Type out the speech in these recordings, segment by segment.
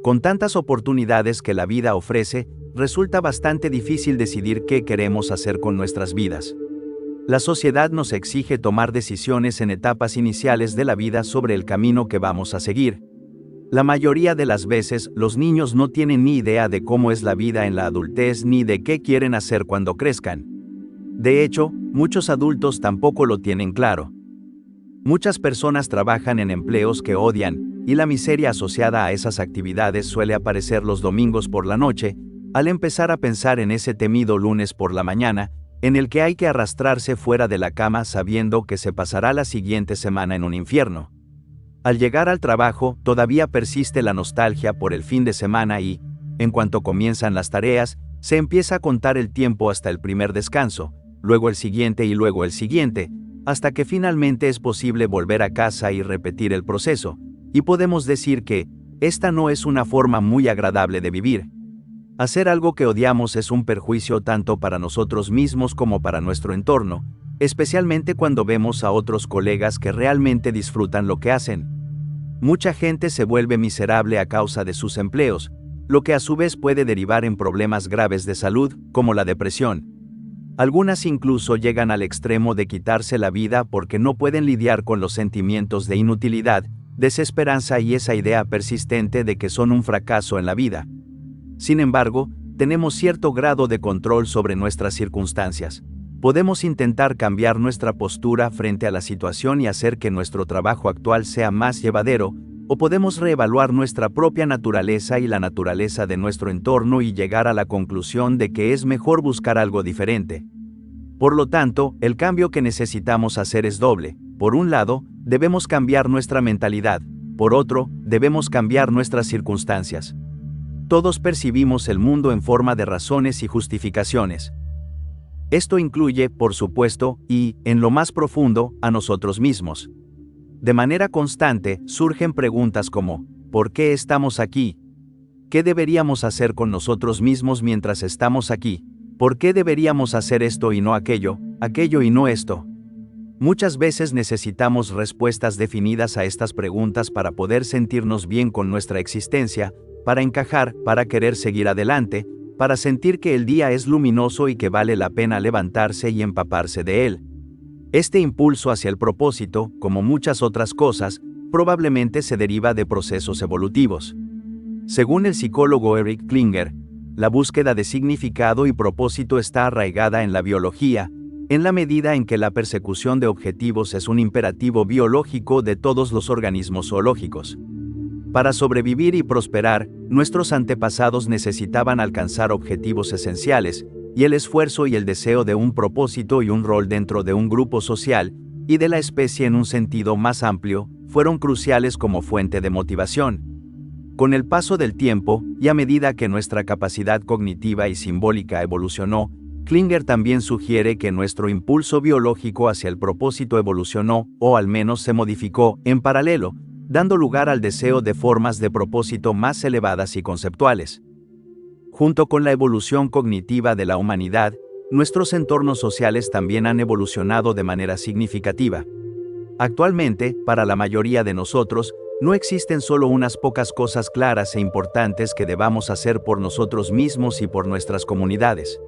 Con tantas oportunidades que la vida ofrece, resulta bastante difícil decidir qué queremos hacer con nuestras vidas. La sociedad nos exige tomar decisiones en etapas iniciales de la vida sobre el camino que vamos a seguir. La mayoría de las veces, los niños no tienen ni idea de cómo es la vida en la adultez ni de qué quieren hacer cuando crezcan. De hecho, muchos adultos tampoco lo tienen claro. Muchas personas trabajan en empleos que odian, y la miseria asociada a esas actividades suele aparecer los domingos por la noche, al empezar a pensar en ese temido lunes por la mañana, en el que hay que arrastrarse fuera de la cama sabiendo que se pasará la siguiente semana en un infierno. Al llegar al trabajo, todavía persiste la nostalgia por el fin de semana y, en cuanto comienzan las tareas, se empieza a contar el tiempo hasta el primer descanso, luego el siguiente y luego el siguiente, hasta que finalmente es posible volver a casa y repetir el proceso, y podemos decir que, esta no es una forma muy agradable de vivir. Hacer algo que odiamos es un perjuicio tanto para nosotros mismos como para nuestro entorno, especialmente cuando vemos a otros colegas que realmente disfrutan lo que hacen. Mucha gente se vuelve miserable a causa de sus empleos, lo que a su vez puede derivar en problemas graves de salud, como la depresión. Algunas incluso llegan al extremo de quitarse la vida porque no pueden lidiar con los sentimientos de inutilidad, desesperanza y esa idea persistente de que son un fracaso en la vida. Sin embargo, tenemos cierto grado de control sobre nuestras circunstancias. Podemos intentar cambiar nuestra postura frente a la situación y hacer que nuestro trabajo actual sea más llevadero, o podemos reevaluar nuestra propia naturaleza y la naturaleza de nuestro entorno y llegar a la conclusión de que es mejor buscar algo diferente. Por lo tanto, el cambio que necesitamos hacer es doble. Por un lado, debemos cambiar nuestra mentalidad. Por otro, debemos cambiar nuestras circunstancias. Todos percibimos el mundo en forma de razones y justificaciones. Esto incluye, por supuesto, y, en lo más profundo, a nosotros mismos. De manera constante, surgen preguntas como, ¿por qué estamos aquí? ¿Qué deberíamos hacer con nosotros mismos mientras estamos aquí? ¿Por qué deberíamos hacer esto y no aquello, aquello y no esto? Muchas veces necesitamos respuestas definidas a estas preguntas para poder sentirnos bien con nuestra existencia, para encajar, para querer seguir adelante, para sentir que el día es luminoso y que vale la pena levantarse y empaparse de él. Este impulso hacia el propósito, como muchas otras cosas, probablemente se deriva de procesos evolutivos. Según el psicólogo Eric Klinger, la búsqueda de significado y propósito está arraigada en la biología, en la medida en que la persecución de objetivos es un imperativo biológico de todos los organismos zoológicos. Para sobrevivir y prosperar, nuestros antepasados necesitaban alcanzar objetivos esenciales, y el esfuerzo y el deseo de un propósito y un rol dentro de un grupo social, y de la especie en un sentido más amplio, fueron cruciales como fuente de motivación. Con el paso del tiempo, y a medida que nuestra capacidad cognitiva y simbólica evolucionó, Klinger también sugiere que nuestro impulso biológico hacia el propósito evolucionó, o al menos se modificó, en paralelo, dando lugar al deseo de formas de propósito más elevadas y conceptuales. Junto con la evolución cognitiva de la humanidad, nuestros entornos sociales también han evolucionado de manera significativa. Actualmente, para la mayoría de nosotros, no existen solo unas pocas cosas claras e importantes que debamos hacer por nosotros mismos y por nuestras comunidades.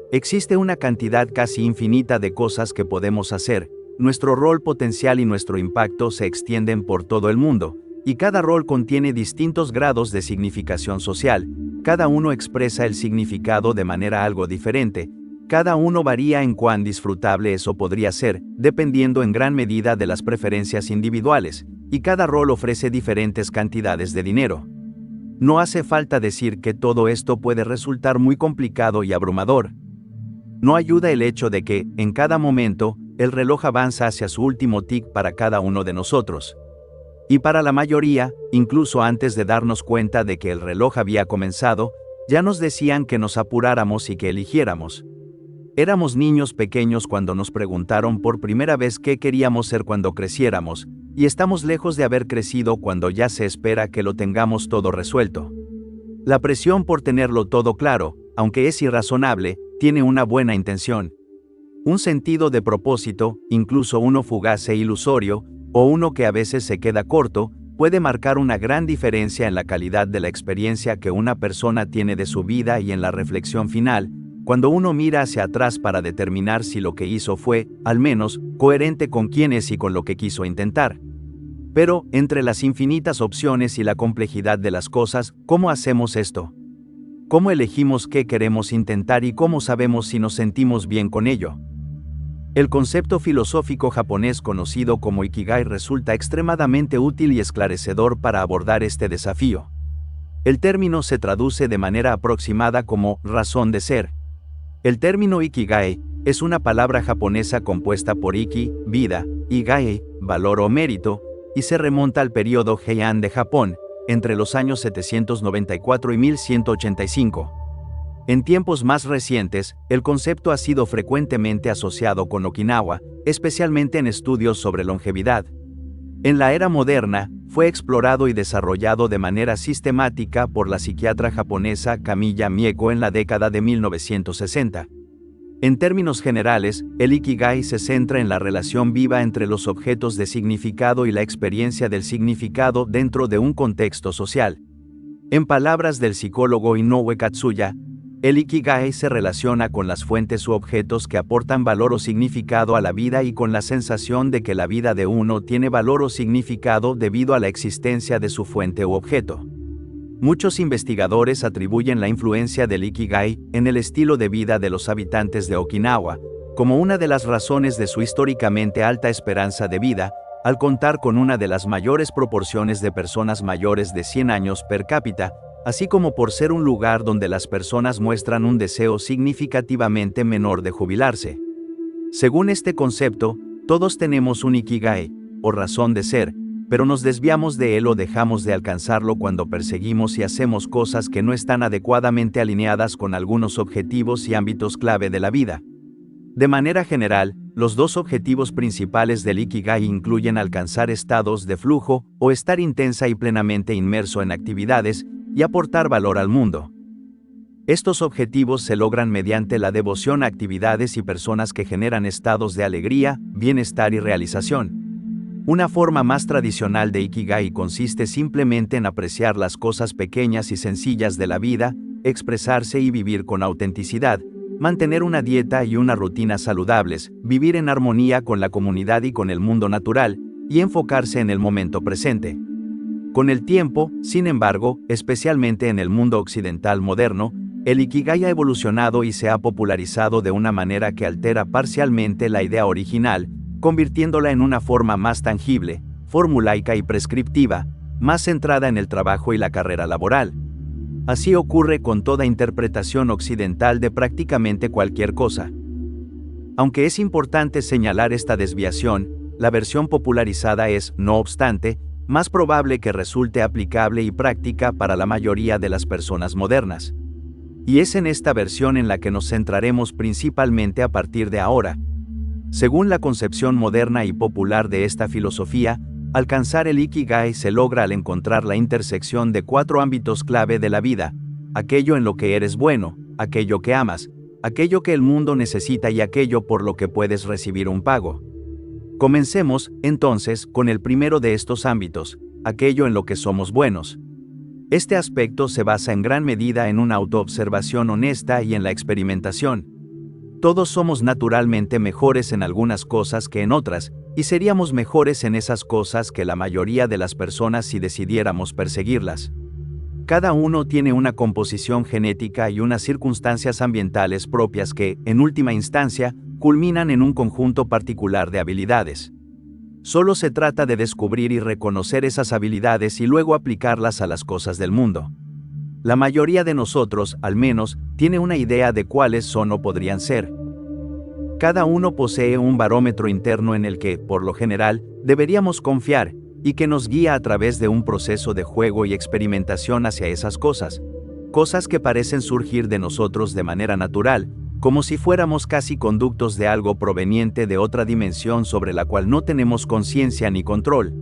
Existe una cantidad casi infinita de cosas que podemos hacer. Nuestro rol potencial y nuestro impacto se extienden por todo el mundo, y cada rol contiene distintos grados de significación social, cada uno expresa el significado de manera algo diferente, cada uno varía en cuán disfrutable eso podría ser, dependiendo en gran medida de las preferencias individuales, y cada rol ofrece diferentes cantidades de dinero. No hace falta decir que todo esto puede resultar muy complicado y abrumador. No ayuda el hecho de que, en cada momento, el reloj avanza hacia su último tic para cada uno de nosotros. Y para la mayoría, incluso antes de darnos cuenta de que el reloj había comenzado, ya nos decían que nos apuráramos y que eligiéramos. Éramos niños pequeños cuando nos preguntaron por primera vez qué queríamos ser cuando creciéramos, y estamos lejos de haber crecido cuando ya se espera que lo tengamos todo resuelto. La presión por tenerlo todo claro, aunque es irrazonable, tiene una buena intención. Un sentido de propósito, incluso uno fugaz e ilusorio, o uno que a veces se queda corto, puede marcar una gran diferencia en la calidad de la experiencia que una persona tiene de su vida y en la reflexión final, cuando uno mira hacia atrás para determinar si lo que hizo fue, al menos, coherente con quién es y con lo que quiso intentar. Pero, entre las infinitas opciones y la complejidad de las cosas, ¿cómo hacemos esto? ¿Cómo elegimos qué queremos intentar y cómo sabemos si nos sentimos bien con ello? El concepto filosófico japonés conocido como Ikigai resulta extremadamente útil y esclarecedor para abordar este desafío. El término se traduce de manera aproximada como razón de ser. El término Ikigai es una palabra japonesa compuesta por Iki, vida, y Gai, valor o mérito, y se remonta al periodo Heian de Japón, entre los años 794 y 1185. En tiempos más recientes, el concepto ha sido frecuentemente asociado con Okinawa, especialmente en estudios sobre longevidad. En la era moderna, fue explorado y desarrollado de manera sistemática por la psiquiatra japonesa Kamiya Mieko en la década de 1960. En términos generales, el Ikigai se centra en la relación viva entre los objetos de significado y la experiencia del significado dentro de un contexto social. En palabras del psicólogo Inoue Katsuya, el Ikigai se relaciona con las fuentes u objetos que aportan valor o significado a la vida y con la sensación de que la vida de uno tiene valor o significado debido a la existencia de su fuente u objeto. Muchos investigadores atribuyen la influencia del Ikigai en el estilo de vida de los habitantes de Okinawa, como una de las razones de su históricamente alta esperanza de vida, al contar con una de las mayores proporciones de personas mayores de 100 años per cápita, así como por ser un lugar donde las personas muestran un deseo significativamente menor de jubilarse. Según este concepto, todos tenemos un Ikigai, o razón de ser, pero nos desviamos de él o dejamos de alcanzarlo cuando perseguimos y hacemos cosas que no están adecuadamente alineadas con algunos objetivos y ámbitos clave de la vida. De manera general, los dos objetivos principales del Ikigai incluyen alcanzar estados de flujo o estar intensa y plenamente inmerso en actividades y aportar valor al mundo. Estos objetivos se logran mediante la devoción a actividades y personas que generan estados de alegría, bienestar y realización. Una forma más tradicional de Ikigai consiste simplemente en apreciar las cosas pequeñas y sencillas de la vida, expresarse y vivir con autenticidad, mantener una dieta y una rutina saludables, vivir en armonía con la comunidad y con el mundo natural, y enfocarse en el momento presente. Con el tiempo, sin embargo, especialmente en el mundo occidental moderno, el Ikigai ha evolucionado y se ha popularizado de una manera que altera parcialmente la idea original, convirtiéndola en una forma más tangible, formulaica y prescriptiva, más centrada en el trabajo y la carrera laboral. Así ocurre con toda interpretación occidental de prácticamente cualquier cosa. Aunque es importante señalar esta desviación, la versión popularizada es, no obstante, más probable que resulte aplicable y práctica para la mayoría de las personas modernas. Y es en esta versión en la que nos centraremos principalmente a partir de ahora. Según la concepción moderna y popular de esta filosofía, alcanzar el Ikigai se logra al encontrar la intersección de 4 ámbitos clave de la vida: aquello en lo que eres bueno, aquello que amas, aquello que el mundo necesita y aquello por lo que puedes recibir un pago. Comencemos, entonces, con el primero de estos ámbitos, aquello en lo que somos buenos. Este aspecto se basa en gran medida en una autoobservación honesta y en la experimentación. Todos somos naturalmente mejores en algunas cosas que en otras, y seríamos mejores en esas cosas que la mayoría de las personas si decidiéramos perseguirlas. Cada uno tiene una composición genética y unas circunstancias ambientales propias que, en última instancia, culminan en un conjunto particular de habilidades. Solo se trata de descubrir y reconocer esas habilidades y luego aplicarlas a las cosas del mundo. La mayoría de nosotros, al menos, tiene una idea de cuáles son o podrían ser. Cada uno posee un barómetro interno en el que, por lo general, deberíamos confiar, y que nos guía a través de un proceso de juego y experimentación hacia esas cosas que parecen surgir de nosotros de manera natural, como si fuéramos casi conductos de algo proveniente de otra dimensión sobre la cual no tenemos conciencia ni control.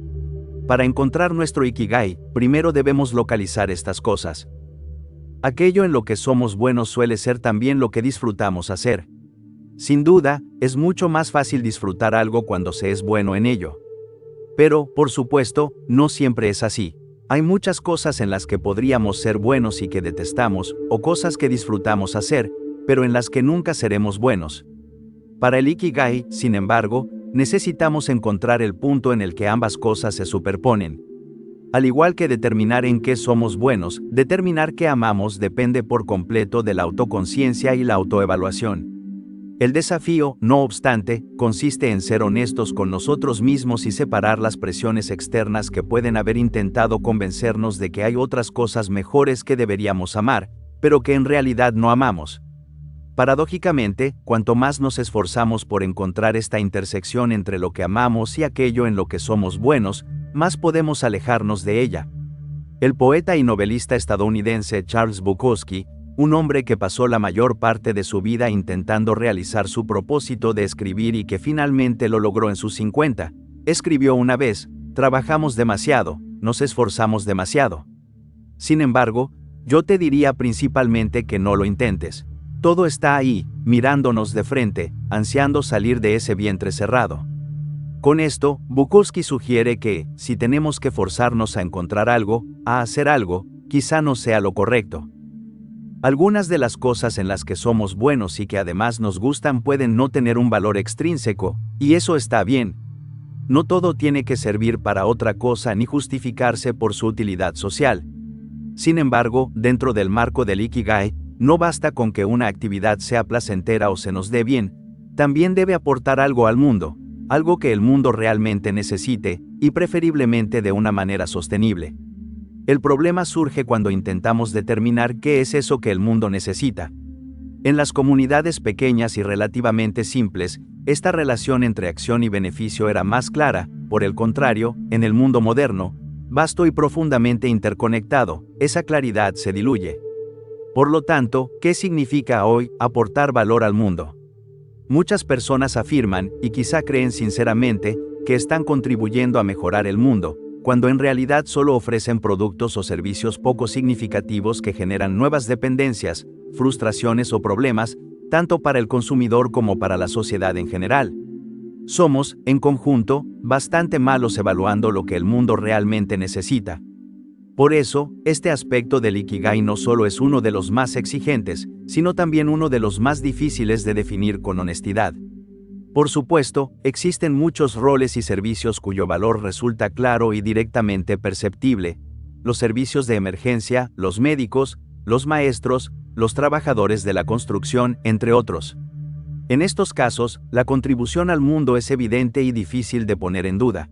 Para encontrar nuestro Ikigai, primero debemos localizar estas cosas. Aquello en lo que somos buenos suele ser también lo que disfrutamos hacer. Sin duda, es mucho más fácil disfrutar algo cuando se es bueno en ello. Pero, por supuesto, no siempre es así. Hay muchas cosas en las que podríamos ser buenos y que detestamos, o cosas que disfrutamos hacer, pero en las que nunca seremos buenos. Para el Ikigai, sin embargo, necesitamos encontrar el punto en el que ambas cosas se superponen. Al igual que determinar en qué somos buenos, determinar qué amamos depende por completo de la autoconciencia y la autoevaluación. El desafío, no obstante, consiste en ser honestos con nosotros mismos y separar las presiones externas que pueden haber intentado convencernos de que hay otras cosas mejores que deberíamos amar, pero que en realidad no amamos. Paradójicamente, cuanto más nos esforzamos por encontrar esta intersección entre lo que amamos y aquello en lo que somos buenos, más podemos alejarnos de ella. El poeta y novelista estadounidense Charles Bukowski, un hombre que pasó la mayor parte de su vida intentando realizar su propósito de escribir y que finalmente lo logró en sus 50, escribió una vez: "Trabajamos demasiado, nos esforzamos demasiado". Sin embargo, yo te diría principalmente que no lo intentes. Todo está ahí, mirándonos de frente, ansiando salir de ese vientre cerrado. Con esto, Bukowski sugiere que, si tenemos que forzarnos a encontrar algo, a hacer algo, quizá no sea lo correcto. Algunas de las cosas en las que somos buenos y que además nos gustan pueden no tener un valor extrínseco, y eso está bien. No todo tiene que servir para otra cosa ni justificarse por su utilidad social. Sin embargo, dentro del marco del Ikigai, no basta con que una actividad sea placentera o se nos dé bien, también debe aportar algo al mundo, algo que el mundo realmente necesite, y preferiblemente de una manera sostenible. El problema surge cuando intentamos determinar qué es eso que el mundo necesita. En las comunidades pequeñas y relativamente simples, esta relación entre acción y beneficio era más clara. Por el contrario, en el mundo moderno, vasto y profundamente interconectado, esa claridad se diluye. Por lo tanto, ¿qué significa hoy aportar valor al mundo? Muchas personas afirman, y quizá creen sinceramente, que están contribuyendo a mejorar el mundo, cuando en realidad solo ofrecen productos o servicios poco significativos que generan nuevas dependencias, frustraciones o problemas, tanto para el consumidor como para la sociedad en general. Somos, en conjunto, bastante malos evaluando lo que el mundo realmente necesita. Por eso, este aspecto del Ikigai no solo es uno de los más exigentes, sino también uno de los más difíciles de definir con honestidad. Por supuesto, existen muchos roles y servicios cuyo valor resulta claro y directamente perceptible: los servicios de emergencia, los médicos, los maestros, los trabajadores de la construcción, entre otros. En estos casos, la contribución al mundo es evidente y difícil de poner en duda.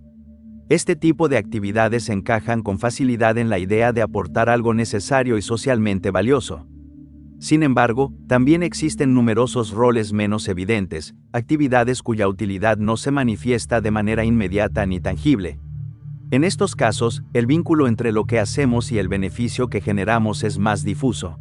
Este tipo de actividades encajan con facilidad en la idea de aportar algo necesario y socialmente valioso. Sin embargo, también existen numerosos roles menos evidentes, actividades cuya utilidad no se manifiesta de manera inmediata ni tangible. En estos casos, el vínculo entre lo que hacemos y el beneficio que generamos es más difuso.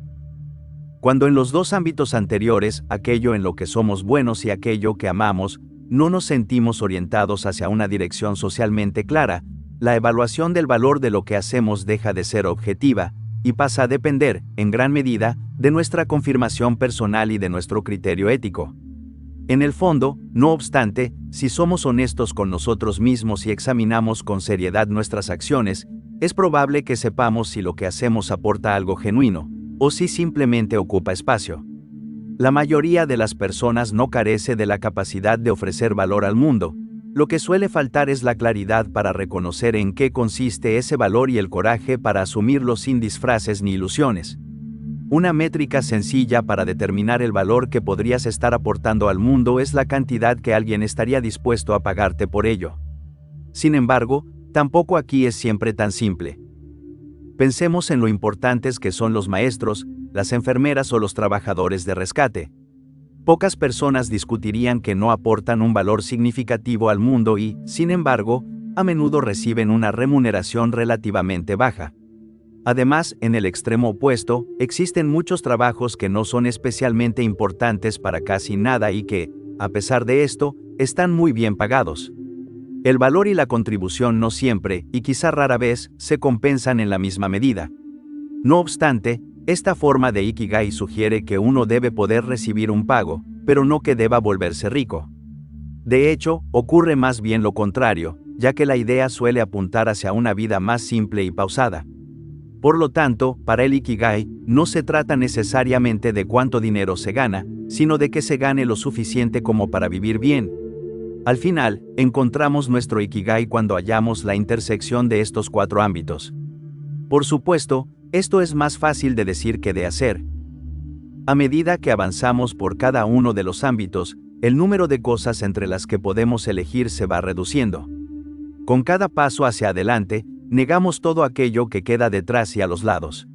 Cuando en los dos ámbitos anteriores, aquello en lo que somos buenos y aquello que amamos, no nos sentimos orientados hacia una dirección socialmente clara, la evaluación del valor de lo que hacemos deja de ser objetiva, y pasa a depender, en gran medida, de nuestra confirmación personal y de nuestro criterio ético. En el fondo, no obstante, si somos honestos con nosotros mismos y examinamos con seriedad nuestras acciones, es probable que sepamos si lo que hacemos aporta algo genuino, o si simplemente ocupa espacio. La mayoría de las personas no carece de la capacidad de ofrecer valor al mundo. Lo que suele faltar es la claridad para reconocer en qué consiste ese valor y el coraje para asumirlo sin disfraces ni ilusiones. Una métrica sencilla para determinar el valor que podrías estar aportando al mundo es la cantidad que alguien estaría dispuesto a pagarte por ello. Sin embargo, tampoco aquí es siempre tan simple. Pensemos en lo importantes que son los maestros, las enfermeras o los trabajadores de rescate. Pocas personas discutirían que no aportan un valor significativo al mundo y, sin embargo, a menudo reciben una remuneración relativamente baja. Además, en el extremo opuesto, existen muchos trabajos que no son especialmente importantes para casi nada y que, a pesar de esto, están muy bien pagados. El valor y la contribución no siempre, y quizá rara vez, se compensan en la misma medida. No obstante, esta forma de Ikigai sugiere que uno debe poder recibir un pago, pero no que deba volverse rico. De hecho, ocurre más bien lo contrario: ya que la idea suele apuntar hacia una vida más simple y pausada. Por lo tanto, para el Ikigai, no se trata necesariamente de cuánto dinero se gana, sino de que se gane lo suficiente como para vivir bien. Al final, encontramos nuestro Ikigai cuando hallamos la intersección de estos 4 ámbitos. Por supuesto, esto es más fácil de decir que de hacer. A medida que avanzamos por cada uno de los ámbitos, el número de cosas entre las que podemos elegir se va reduciendo. Con cada paso hacia adelante, negamos todo aquello que queda detrás y a los lados.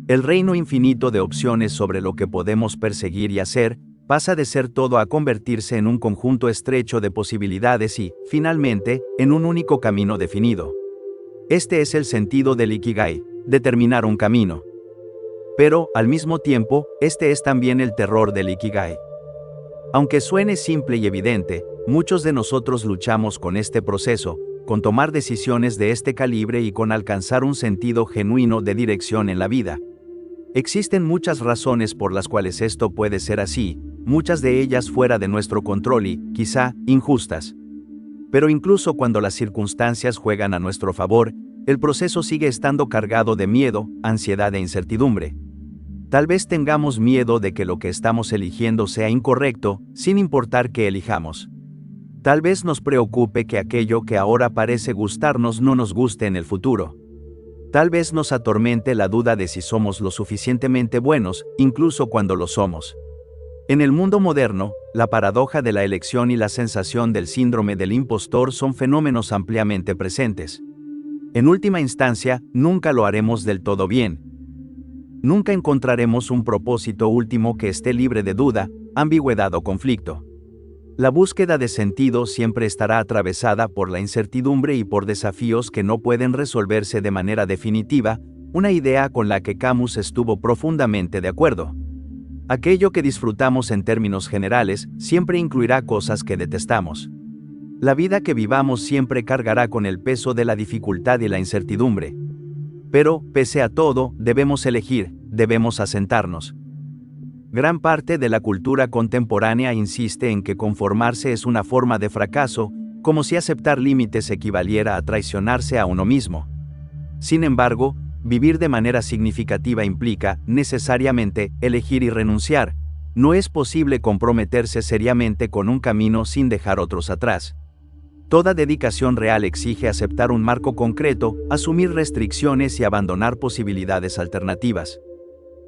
El reino infinito de opciones sobre lo que podemos perseguir y hacer, pasa de ser todo a convertirse en un conjunto estrecho de posibilidades y, finalmente, en un único camino definido. Este es el sentido del Ikigai, determinar un camino. Pero, al mismo tiempo, este es también el terror del Ikigai. Aunque suene simple y evidente, muchos de nosotros luchamos con este proceso, con tomar decisiones de este calibre y con alcanzar un sentido genuino de dirección en la vida. Existen muchas razones por las cuales esto puede ser así, muchas de ellas fuera de nuestro control y, quizá, injustas. Pero incluso cuando las circunstancias juegan a nuestro favor, el proceso sigue estando cargado de miedo, ansiedad e incertidumbre. Tal vez tengamos miedo de que lo que estamos eligiendo sea incorrecto, sin importar qué elijamos. Tal vez nos preocupe que aquello que ahora parece gustarnos no nos guste en el futuro. Tal vez nos atormente la duda de si somos lo suficientemente buenos, incluso cuando lo somos. En el mundo moderno, la paradoja de la elección y la sensación del síndrome del impostor son fenómenos ampliamente presentes. En última instancia, nunca lo haremos del todo bien. Nunca encontraremos un propósito último que esté libre de duda, ambigüedad o conflicto. La búsqueda de sentido siempre estará atravesada por la incertidumbre y por desafíos que no pueden resolverse de manera definitiva, una idea con la que Camus estuvo profundamente de acuerdo. Aquello que disfrutamos en términos generales siempre incluirá cosas que detestamos. La vida que vivamos siempre cargará con el peso de la dificultad y la incertidumbre. Pero, pese a todo, debemos elegir, debemos asentarnos. Gran parte de la cultura contemporánea insiste en que conformarse es una forma de fracaso, como si aceptar límites equivaliera a traicionarse a uno mismo. Sin embargo, vivir de manera significativa implica, necesariamente, elegir y renunciar. No es posible comprometerse seriamente con un camino sin dejar otros atrás. Toda dedicación real exige aceptar un marco concreto, asumir restricciones y abandonar posibilidades alternativas.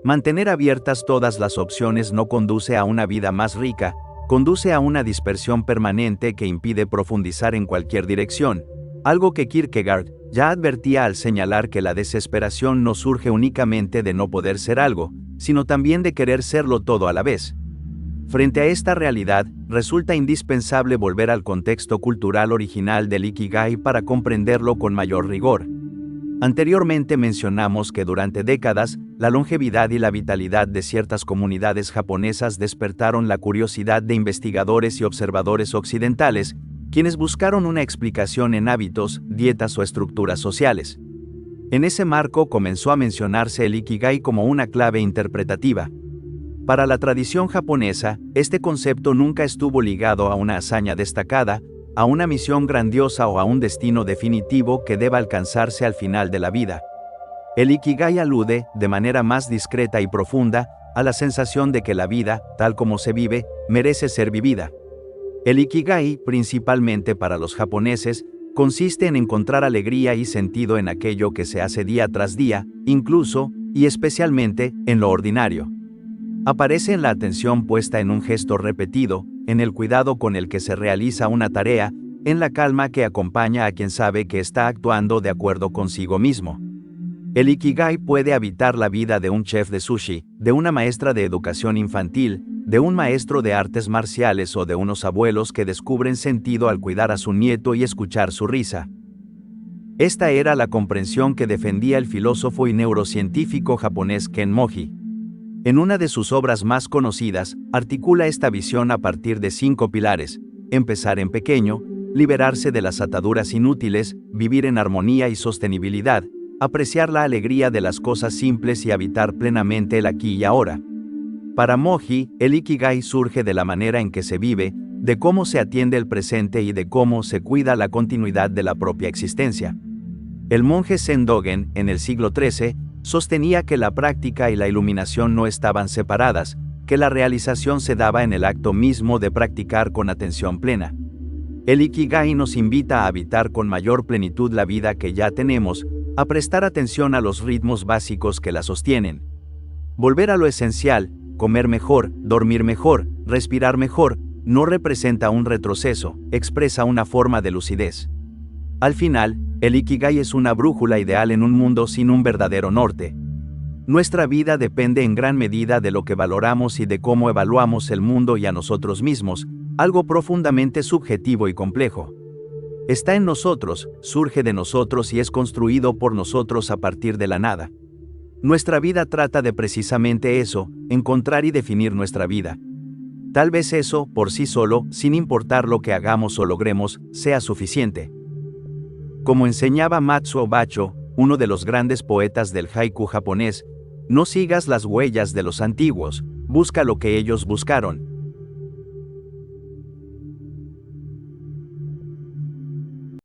Mantener abiertas todas las opciones no conduce a una vida más rica, conduce a una dispersión permanente que impide profundizar en cualquier dirección, algo que Kierkegaard ya advertía al señalar que la desesperación no surge únicamente de no poder ser algo, sino también de querer serlo todo a la vez. Frente a esta realidad, resulta indispensable volver al contexto cultural original del Ikigai para comprenderlo con mayor rigor. Anteriormente mencionamos que durante décadas, la longevidad y la vitalidad de ciertas comunidades japonesas despertaron la curiosidad de investigadores y observadores occidentales, quienes buscaron una explicación en hábitos, dietas o estructuras sociales. En ese marco comenzó a mencionarse el Ikigai como una clave interpretativa. Para la tradición japonesa, este concepto nunca estuvo ligado a una hazaña destacada, a una misión grandiosa o a un destino definitivo que deba alcanzarse al final de la vida. El Ikigai alude, de manera más discreta y profunda, a la sensación de que la vida, tal como se vive, merece ser vivida. El Ikigai, principalmente para los japoneses, consiste en encontrar alegría y sentido en aquello que se hace día tras día, incluso, y especialmente, en lo ordinario. Aparece en la atención puesta en un gesto repetido, en el cuidado con el que se realiza una tarea, en la calma que acompaña a quien sabe que está actuando de acuerdo consigo mismo. El Ikigai puede habitar la vida de un chef de sushi, de una maestra de educación infantil, de un maestro de artes marciales o de unos abuelos que descubren sentido al cuidar a su nieto y escuchar su risa. Esta era la comprensión que defendía el filósofo y neurocientífico japonés Ken Moji. En una de sus obras más conocidas, articula esta visión a partir de 5 pilares: empezar en pequeño, liberarse de las ataduras inútiles, vivir en armonía y sostenibilidad, apreciar la alegría de las cosas simples y habitar plenamente el aquí y ahora. Para Moji, el Ikigai surge de la manera en que se vive, de cómo se atiende el presente y de cómo se cuida la continuidad de la propia existencia. El monje Zen Dogen, en el siglo XIII, sostenía que la práctica y la iluminación no estaban separadas, que la realización se daba en el acto mismo de practicar con atención plena. El Ikigai nos invita a habitar con mayor plenitud la vida que ya tenemos, a prestar atención a los ritmos básicos que la sostienen. Volver a lo esencial, comer mejor, dormir mejor, respirar mejor, no representa un retroceso, expresa una forma de lucidez. Al final, el Ikigai es una brújula ideal en un mundo sin un verdadero norte. Nuestra vida depende en gran medida de lo que valoramos y de cómo evaluamos el mundo y a nosotros mismos, algo profundamente subjetivo y complejo. Está en nosotros, surge de nosotros y es construido por nosotros a partir de la nada. Nuestra vida trata de precisamente eso, encontrar y definir nuestra vida. Tal vez eso, por sí solo, sin importar lo que hagamos o logremos, sea suficiente. Como enseñaba Matsuo Bachō, uno de los grandes poetas del haiku japonés, no sigas las huellas de los antiguos, busca lo que ellos buscaron,